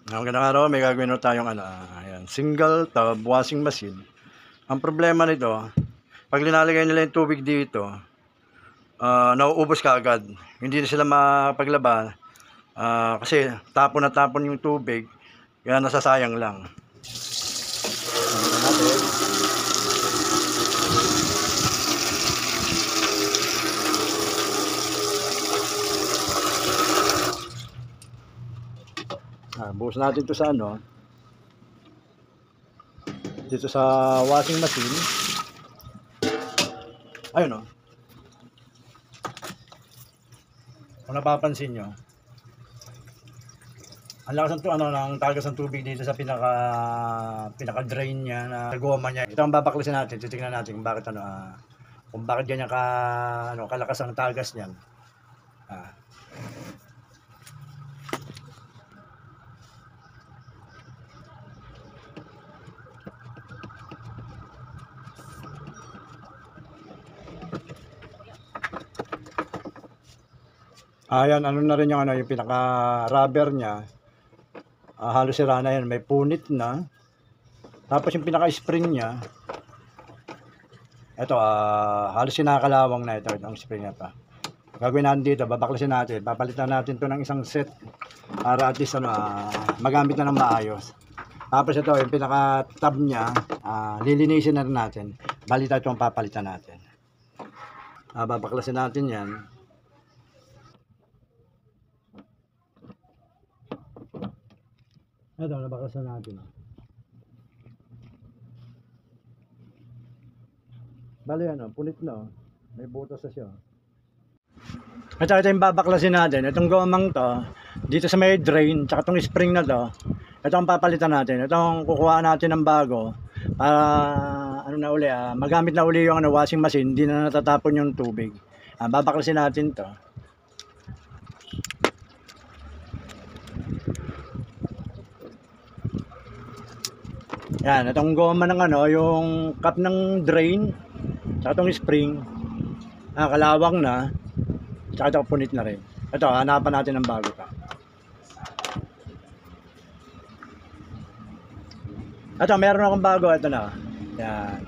Magandang araw, may gagawin na tayong ayan, single tub washing machine. Ang problema nito, pag linalagay nila yung tubig dito, nauubos kaagad. Hindi na sila mapaglaba kasi tapon na tapon yung tubig, kaya nasasayang lang. Buhos natin ito sa dito sa washing machine. Ayun kung napapansin nyo, ang lakas ng tagas ng tubig dito sa pinaka drain niya na goma niya. Ito ang babaklasin natin, titingnan natin kung bakit ganyan kalakas ang tagas niyan. Ayan, na rin yung yung pinaka rubber niya. Halos sira na yan, may punit na. Tapos yung pinaka spring niya, ito halos sinakalawang na ito, ang spring niya pa. Gagawin natin dito, babaklasin natin, papalitan natin to ng isang set para at least magamit na ng maayos. Tapos ito, yung pinaka tab niya, lilinisin na rin natin. Bali ito ang papalitan natin. Babaklasin natin yan. Ito, nabakasan natin. Bali punit na. May butas na siya. Ito yung babaklasin natin. Itong gomang to, dito sa may drain, tsaka itong spring na to, ito ang papalitan natin. Ito ang kukuha natin ng bago para magamit na uli yung washing machine, hindi na natatapon yung tubig. Babaklasin natin to. Yan, itong goma ng yung cup ng drain, tsaka itong spring, kalawang na, tsaka ito punit na rin. Ito, hanapan natin ng bago pa. Ito, meron akong bago, ito na. Yan.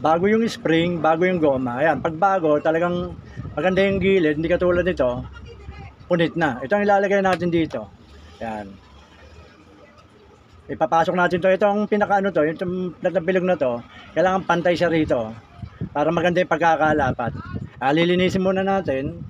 Bago yung spring, bago yung goma. Ayan, pag bago, talagang maganda yung gilid, hindi katulad nito, punit na. Ito ang ilalagay natin dito. Yan. Ipapasok natin to. Itong pinaka to, yung bilog na to, kailangan pantay siya rito para maganda yung pagkakalapat. Lilinisin muna natin.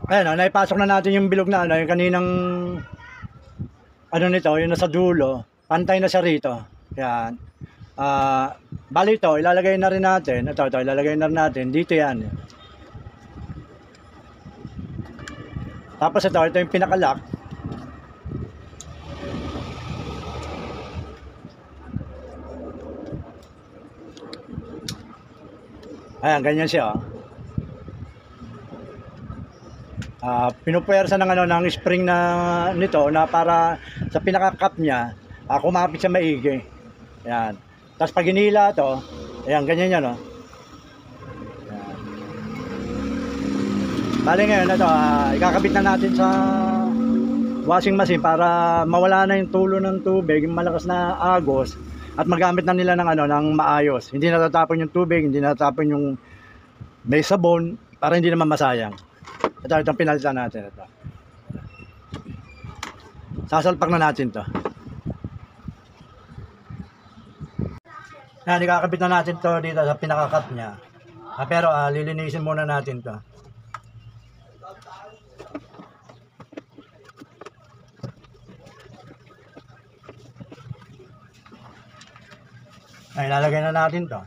Ayan, naipasok na natin yung bilog na yung kaninang nito, yung nasa dulo, pantay na siya rito. Yan. Bali ito, ilalagay na rin natin. Ito, ilalagay na rin natin. Dito yan. Tapos ito yung pinaka-lock. Ayan, ganyan siya. Pinupuwersa ng spring na nito na para sa pinaka-cup niya, kumapit siya maigi. Ayan. Tapos pag hinila to, ayan, ganyan yan, Ayan. Bali ngayon ikakabit na natin sa washing machine para mawala na yung tulo ng tubig, yung malakas na agos, at magamit na nila ng maayos. Hindi natatapon yung tubig, hindi natatapon yung may sabon, para hindi naman masayang. Itong pinalitan natin. Ito. Sasalpak na natin to. Yan, ikakabit na natin to dito sa pinaka-cut niya. Pero lilinisin muna natin to. Ilalagay na natin to.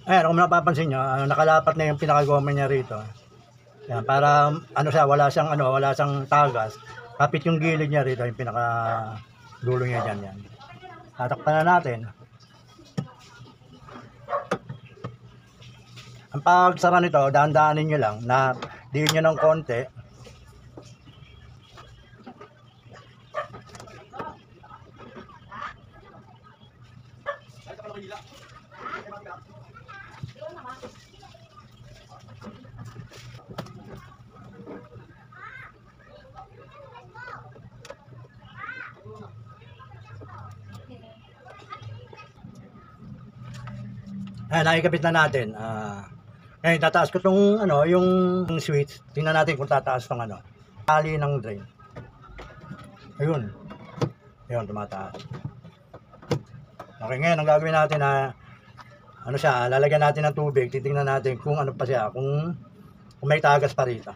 Ayan, kung napapansin nyo, nakalapat na yung pinakagoma niya rito. Yan, para ano siya, wala siyang tagas. Kapit yung gilid niya rito, yung pinaka dulo niya dyan. Yan. Tatakpan na natin. Ang pagsara nito, dahan-dahanin nyo lang na diin nyo ng konti. Ayan, nakikabit na natin. Ngayon, tataas ko itong yung switch. Tingnan natin kung tataas itong tali ng drain. Ayun. Ayun, tumataas. Okay, ngayon, ang gagawin natin lalagyan natin ng tubig. Titingnan natin kung ano pa siya, kung may tagas pa rito.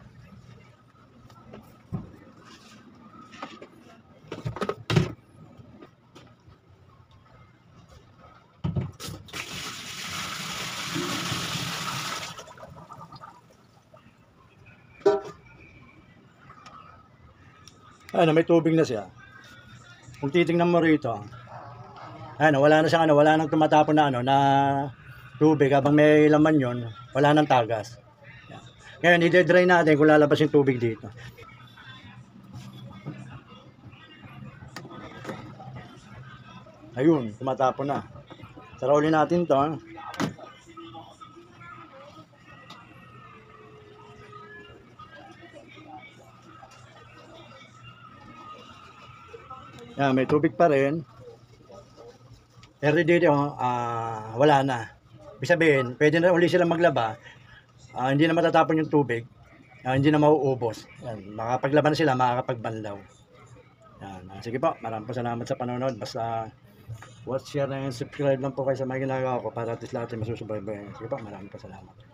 May tubig na siya. Kung titingnan mo rito, wala na siyang wala nang tumatapon na tubig habang may laman yon, wala nang tagas. Yan. Ngayon, i-dry natin kung lalabas yung tubig dito. Ayun, tumatapon na. Sarawin natin to. Yan, may tubig pa rin. Pero dito, wala na. Ibig sabihin, pwede na uli silang maglaba. Hindi na matatapon yung tubig. Hindi na mauubos. Yan, makapaglaban na sila, makakapagbanlaw. Yan. Sige po, maraming po salamat sa panonood. Basta watch, share, and subscribe lang po kayo sa mga ginagawa ko para at least lahat ay masusubaybayan. Sige po, maraming po salamat.